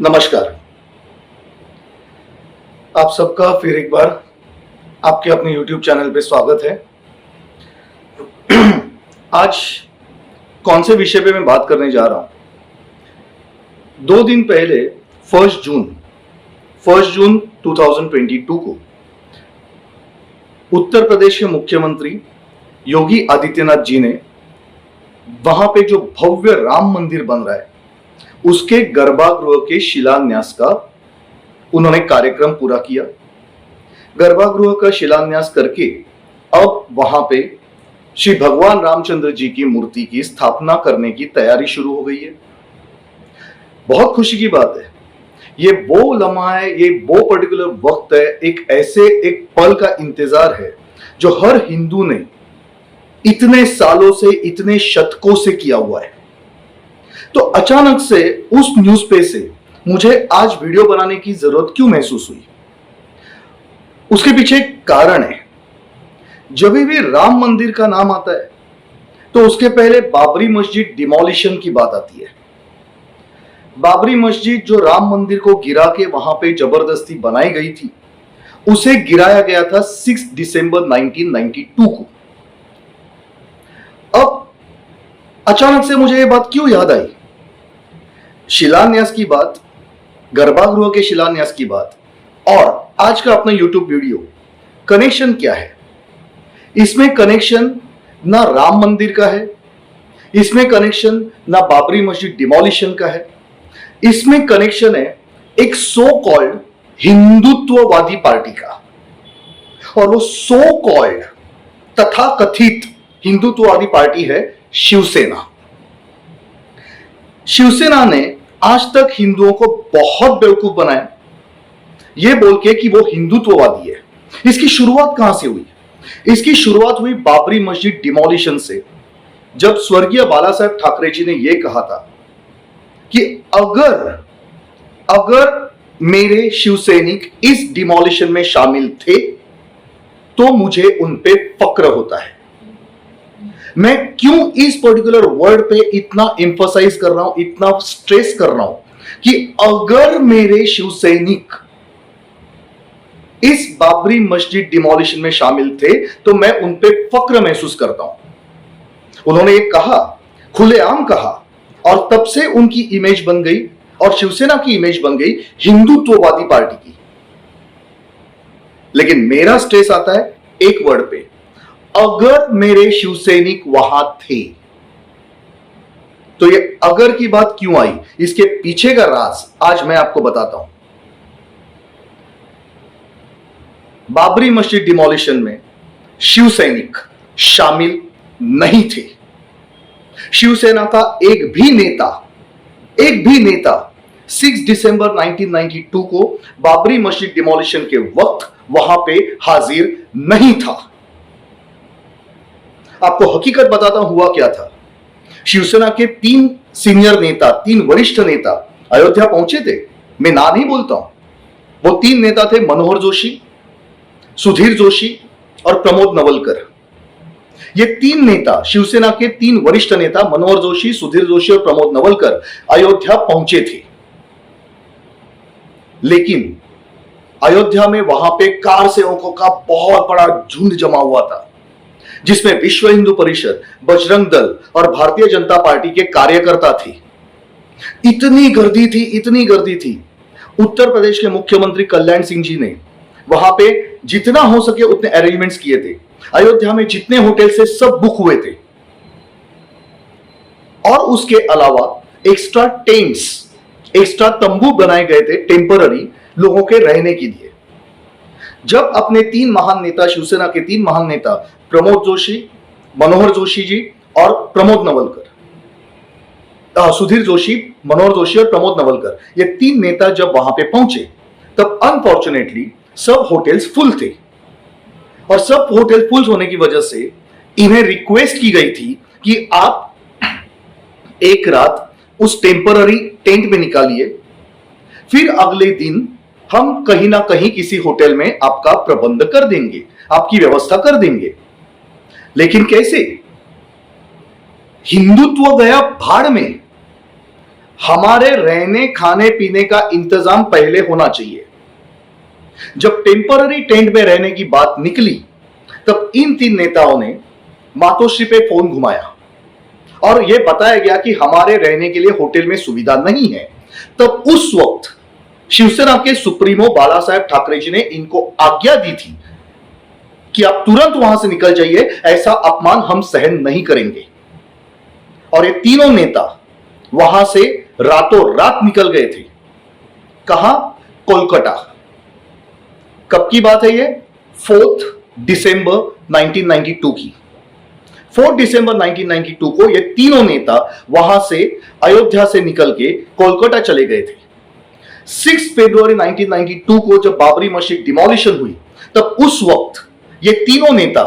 नमस्कार। आप सबका फिर एक बार आपके अपने YouTube चैनल पे स्वागत है। आज कौन से विषय पे मैं बात करने जा रहा हूं? 2 दिन पहले 1 जून 2022 को उत्तर प्रदेश के मुख्यमंत्री योगी आदित्यनाथ जी ने वहां पे जो भव्य राम मंदिर बन रहा है उसके गर्भगृह के शिलान्यास का उन्होंने कार्यक्रम पूरा किया। गर्भगृह का शिलान्यास करके अब वहां पे श्री भगवान रामचंद्र जी की मूर्ति की स्थापना करने की तैयारी शुरू हो गई है। बहुत खुशी की बात है। ये वो लम्हा है, ये वो पर्टिकुलर वक्त है, एक पल का इंतजार है जो हर हिंदू ने इतने सालों से, इतने शतकों से किया हुआ है। तो अचानक से उस न्यूज पे से मुझे आज वीडियो बनाने की जरूरत क्यों महसूस हुई? उसके पीछे एक कारण है। जब भी राम मंदिर का नाम आता है तो उसके पहले बाबरी मस्जिद डिमोलिशन की बात आती है। बाबरी मस्जिद जो राम मंदिर को गिरा के वहां पे जबरदस्ती बनाई गई थी, उसे गिराया गया था 6 दिसंबर 1992 को। अब अचानक से मुझे यह बात क्यों याद आई? शिलान्यास की बात, गर्भगृह के शिलान्यास की बात और आज का अपना YouTube वीडियो, कनेक्शन क्या है? इसमें कनेक्शन ना राम मंदिर का है, इसमें कनेक्शन ना बाबरी मस्जिद डिमोलिशन का है, इसमें कनेक्शन है एक सो कॉल्ड हिंदुत्ववादी पार्टी का। और वो सो कॉल्ड तथाकथित हिंदुत्ववादी पार्टी है शिवसेना। शिवसेना ने आज तक हिंदुओं को बहुत बेवकूफ बनाया यह बोल के कि वो हिंदुत्ववादी है। इसकी शुरुआत कहां से हुई? इसकी शुरुआत हुई बाबरी मस्जिद डिमोलिशन से, जब स्वर्गीय बाला साहेब ठाकरे जी ने यह कहा था कि अगर मेरे शिवसैनिक इस डिमोलिशन में शामिल थे तो मुझे उन पे फक्र होता है। मैं क्यों इस पर्टिकुलर वर्ड पे इतना एम्फसाइज कर रहा हूं, इतना स्ट्रेस कर रहा हूं कि अगर मेरे शिवसैनिक इस बाबरी मस्जिद डिमोलिशन में शामिल थे तो मैं उन पे फक्र महसूस करता हूं। उन्होंने एक कहा, खुलेआम कहा, और तब से उनकी इमेज बन गई और शिवसेना की इमेज बन गई हिंदुत्ववादी पार्टी की। लेकिन मेरा स्ट्रेस आता है एक वर्ड पे, अगर मेरे शिवसैनिक वहां थे। तो ये अगर की बात क्यों आई, इसके पीछे का राज आज मैं आपको बताता हूं। बाबरी मस्जिद डिमोलिशन में शिवसैनिक शामिल नहीं थे। शिवसेना का एक भी नेता 6 दिसंबर 1992 को बाबरी मस्जिद डिमोलिशन के वक्त वहां पे हाजिर नहीं था। आपको हकीकत बताता हुआ क्या था। शिवसेना के 3 सीनियर नेता, 3 वरिष्ठ नेता अयोध्या पहुंचे थे। मैं ना नहीं बोलता हूं। वो 3 नेता थे मनोहर जोशी, सुधीर जोशी और प्रमोद नवलकर। ये 3 नेता, शिवसेना के 3 वरिष्ठ नेता मनोहर जोशी, सुधीर जोशी और प्रमोद नवलकर अयोध्या पहुंचे थे। लेकिन अयोध्या में वहां पे कार सेवकों का बहुत बड़ा झुंड जमा हुआ था, जिसमें विश्व हिंदू परिषद, बजरंग दल और भारतीय जनता पार्टी के कार्यकर्ता थे। इतनी गर्दी थी। उत्तर प्रदेश के मुख्यमंत्री कल्याण सिंह जी ने वहां पे जितना हो सके उतने अरेंजमेंट्स किए थे। अयोध्या में जितने होटल से सब बुक हुए थे और उसके अलावा एक्स्ट्रा तंबू बनाए गए थे टेम्पररी लोगों के रहने के लिए। जब अपने 3 महान नेता, शिवसेना के 3 महान नेता प्रमोद जोशी, मनोहर जोशी जी और प्रमोद नवलकर, सुधीर जोशी, मनोहर जोशी और प्रमोद नवलकर, ये 3 नेता जब वहां पे पहुंचे तब अनफॉर्चुनेटली सब होटल्स फुल थे। और सब होटल फुल होने की वजह से इन्हें रिक्वेस्ट की गई थी कि आप एक रात उस टेम्पररी टेंट में निकालिए, फिर अगले दिन हम कहीं ना कहीं किसी होटल में आपका प्रबंध कर देंगे, आपकी व्यवस्था कर देंगे। लेकिन कैसे? हिंदुत्व गया भाड़ में। हमारे रहने खाने पीने का इंतजाम पहले होना चाहिए। जब टेम्पररी टेंट में रहने की बात निकली तब इन तीन नेताओं ने मातोश्री पे फोन घुमाया और यह बताया गया कि हमारे रहने के लिए होटल में सुविधा नहीं है। तब उस वक्त शिवसेना के सुप्रीमो बाला साहेब ठाकरे जी ने इनको आज्ञा दी थी कि आप तुरंत वहां से निकल जाइए, ऐसा अपमान हम सहन नहीं करेंगे। और ये तीनों नेता वहां से रातों रात निकल गए थे। कहां? कोलकाता। कब की बात है ये? 4 दिसंबर 1992 की। 4 दिसंबर 1992 को ये तीनों नेता वहां से अयोध्या से निकल के कोलकाता चले गए थे। 6 फरवरी 1992 को जब बाबरी मस्जिद डिमोलिशन हुई तब उस वक्त ये तीनों नेता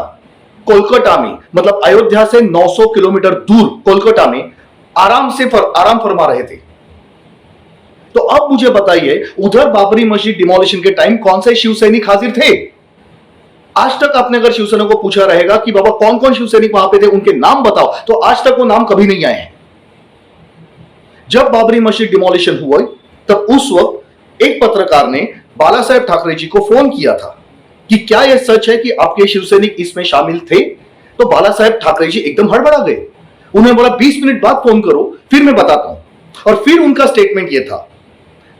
कोलकाता में, मतलब अयोध्या से 900 किलोमीटर दूर कोलकाता में आराम फरमा रहे थे। तो अब मुझे बताइए, उधर बाबरी मस्जिद डिमोलिशन के टाइम कौन से शिव सैनिक हाजिर थे? आज तक आपने अगर शिवसेना को पूछा रहेगा कि बाबा कौन कौन शिव सैनिक वहां पे थे, उनके नाम बताओ, तो आज तक वो नाम कभी नहीं आए हैं। जब बाबरी मस्जिद डिमोलिशन हुआ तब उस वक्त एक पत्रकार ने बाला साहेब ठाकरे जी को फोन किया था कि क्या यह सच है कि आपके शिव सैनिक इसमें शामिल थे? तो बाला साहेब ठाकरे जी एकदम हड़बड़ा गए। उन्होंने बोला 20 मिनट बाद फोन करो, फिर मैं बताता हूं। और फिर उनका स्टेटमेंट यह था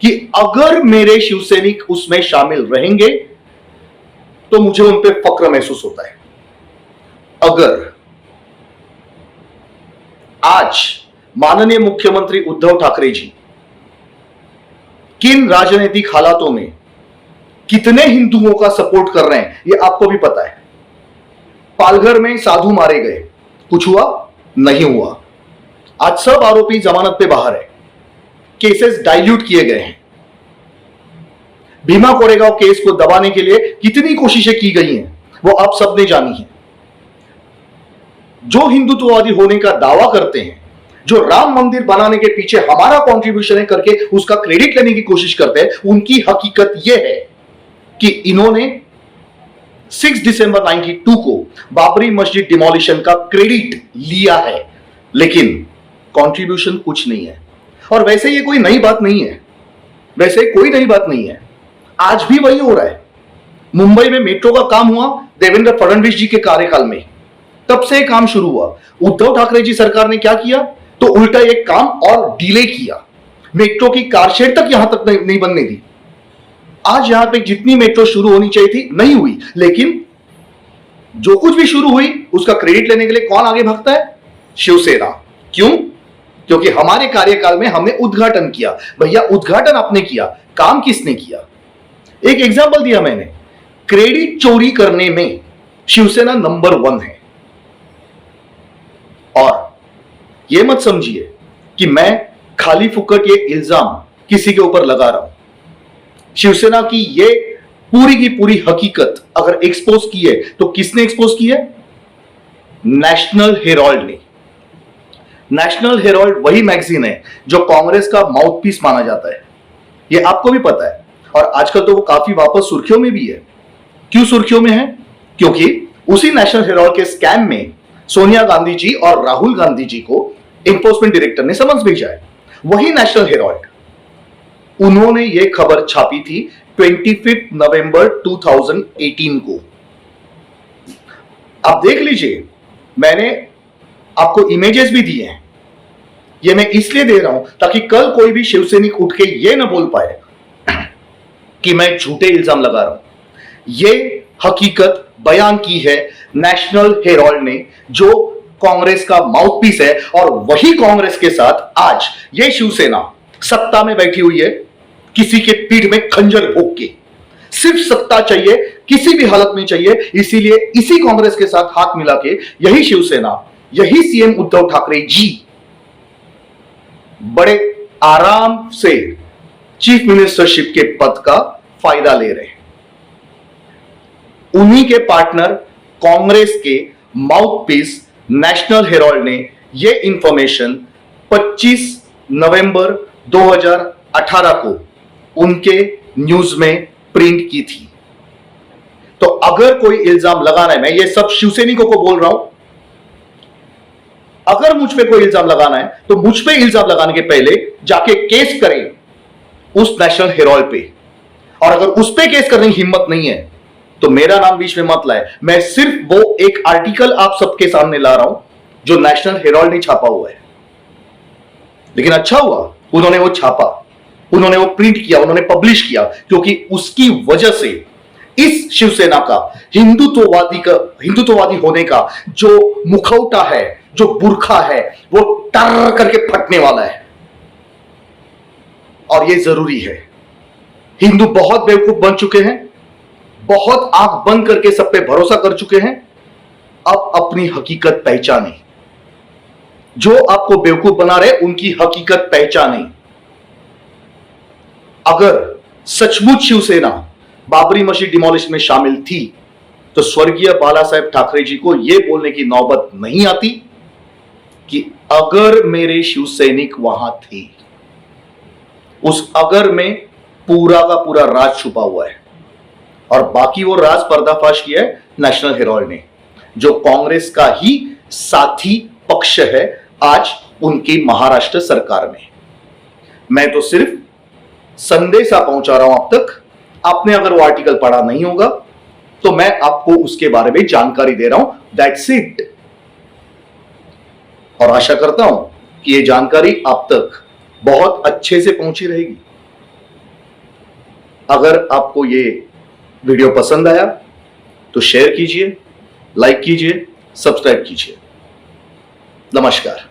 कि अगर मेरे शिव सैनिक उसमें शामिल रहेंगे तो मुझे उन पर फक्र महसूस होता है। अगर आज माननीय मुख्यमंत्री उद्धव ठाकरे जी किन राजनीतिक हालातों में कितने हिंदुओं का सपोर्ट कर रहे हैं यह आपको भी पता है। पालघर में साधु मारे गए, कुछ हुआ? नहीं हुआ। आज सब आरोपी जमानत पे बाहर है, केसेस डाइल्यूट किए गए हैं। भीमा कोरेगांव केस को दबाने के लिए कितनी कोशिशें की गई हैं वो आप सबने जानी है। जो हिंदुत्ववादी होने का दावा करते हैं, जो राम मंदिर बनाने के पीछे हमारा कंट्रीब्यूशन है करके उसका क्रेडिट लेने की कोशिश करते हैं, उनकी हकीकत यह है कि इन्होंने 6 दिसंबर 92 को बाबरी मस्जिद डिमोलिशन का क्रेडिट लिया है, लेकिन कंट्रीब्यूशन कुछ नहीं है। और वैसे ये कोई नई बात नहीं है, वैसे कोई नई बात नहीं है, आज भी वही हो रहा है। मुंबई में मेट्रो का काम हुआ देवेंद्र फडणवीस जी के कार्यकाल में, तब से काम शुरू हुआ। उद्धव ठाकरे जी सरकार ने क्या किया? तो उल्टा एक काम और डिले किया, मेट्रो की कारशेड तक यहां तक नहीं बनने दी। आज यहां पे जितनी मेट्रो शुरू होनी चाहिए थी नहीं हुई, लेकिन जो कुछ भी शुरू हुई उसका क्रेडिट लेने के लिए कौन आगे भागता है? शिवसेना। क्यों? क्योंकि हमारे कार्यकाल में हमने उद्घाटन किया। भैया उद्घाटन आपने किया, काम किसने किया? एक एग्जांपल दिया मैंने, क्रेडिट चोरी करने में शिवसेना नंबर 1 है। और यह मत समझिए कि मैं खाली फुकट ये इल्जाम किसी के ऊपर लगा रहा हूं। शिवसेना की ये पूरी की पूरी हकीकत अगर एक्सपोज की है तो किसने एक्सपोज की है? नेशनल हेराल्ड ने। नेशनल हेराल्ड वही मैगजीन है जो कांग्रेस का माउथपीस माना जाता है, ये आपको भी पता है। और आजकल तो वो काफी वापस सुर्खियों में भी है। क्यों सुर्खियों में है? क्योंकि उसी नेशनल हेराल्ड के स्कैम में सोनिया गांधी जी और राहुल गांधी जी को एनफोर्समेंट डायरेक्टर ने समन्स भेजा है। वही नेशनल हेराल्ड, उन्होंने ये खबर छापी थी 25 नवंबर 2018 को। आप देख लीजिए, मैंने आपको इमेजेस भी दिए हैं। ये मैं इसलिए दे रहा हूं ताकि कल कोई भी शिवसैनिक उठ के ये ना बोल पाए कि मैं झूठे इल्जाम लगा रहा हूं। ये हकीकत बयान की है नेशनल हेराल्ड ने, जो कांग्रेस का माउथपीस है। और वही कांग्रेस के साथ आज ये शिवसेना सत्ता में बैठी हुई है, किसी के पीठ में खंजर भोंक के। सिर्फ सत्ता चाहिए, किसी भी हालत में चाहिए, इसीलिए इसी कांग्रेस के साथ हाथ मिला के यही शिवसेना, यही सीएम उद्धव ठाकरे जी बड़े आराम से चीफ मिनिस्टरशिप के पद का फायदा ले रहे हैं। उन्हीं के पार्टनर कांग्रेस के माउथपीस नेशनल हेराल्ड ने यह इंफॉर्मेशन 25 नवंबर 2018 को उनके न्यूज में प्रिंट की थी। तो अगर कोई इल्जाम लगाना है, मैं ये सब शिवसैनिकों को बोल रहा हूं, अगर मुझ पे कोई इल्जाम लगाना है तो मुझ पे इल्जाम लगाने के पहले जाके केस करें उस नेशनल हेराल्ड पे, और अगर उस पे केस करने की हिम्मत नहीं है तो मेरा नाम बीच में मत लाए। मैं सिर्फ वो एक आर्टिकल आप सबके सामने ला रहा हूं जो नेशनल हेराल्ड ने छापा हुआ है। लेकिन अच्छा हुआ उन्होंने वो छापा, उन्होंने वो प्रिंट किया, उन्होंने पब्लिश किया, क्योंकि उसकी वजह से इस शिवसेना का हिंदुत्ववादी होने का जो मुखौटा है, जो बुरखा है, वो टर करके फटने वाला है। और ये जरूरी है। हिंदू बहुत बेवकूफ बन चुके हैं, बहुत आंख बंद करके सब पे भरोसा कर चुके हैं। अब अपनी हकीकत पहचाने। जो आपको बेवकूफ बना रहे उनकी हकीकत पहचाने। अगर सचमुच शिवसेना बाबरी मस्जिद डिमोलिश में शामिल थी तो स्वर्गीय बाला साहेब ठाकरे जी को यह बोलने की नौबत नहीं आती कि अगर मेरे शिव सैनिक वहां थे। उस अगर में पूरा का पूरा राज छुपा हुआ है, और बाकी वो राज पर्दाफाश किया है नेशनल हेराल्ड ने, जो कांग्रेस का ही साथी पक्ष है आज उनकी महाराष्ट्र सरकार में। मैं तो सिर्फ संदेशा पहुंचा रहा हूं आप तक। आपने अगर वो आर्टिकल पढ़ा नहीं होगा तो मैं आपको उसके बारे में जानकारी दे रहा हूं, दैट्स इट। और आशा करता हूं कि ये जानकारी आप तक बहुत अच्छे से पहुंची रहेगी। अगर आपको ये वीडियो पसंद आया तो शेयर कीजिए, लाइक कीजिए, सब्सक्राइब कीजिए। नमस्कार।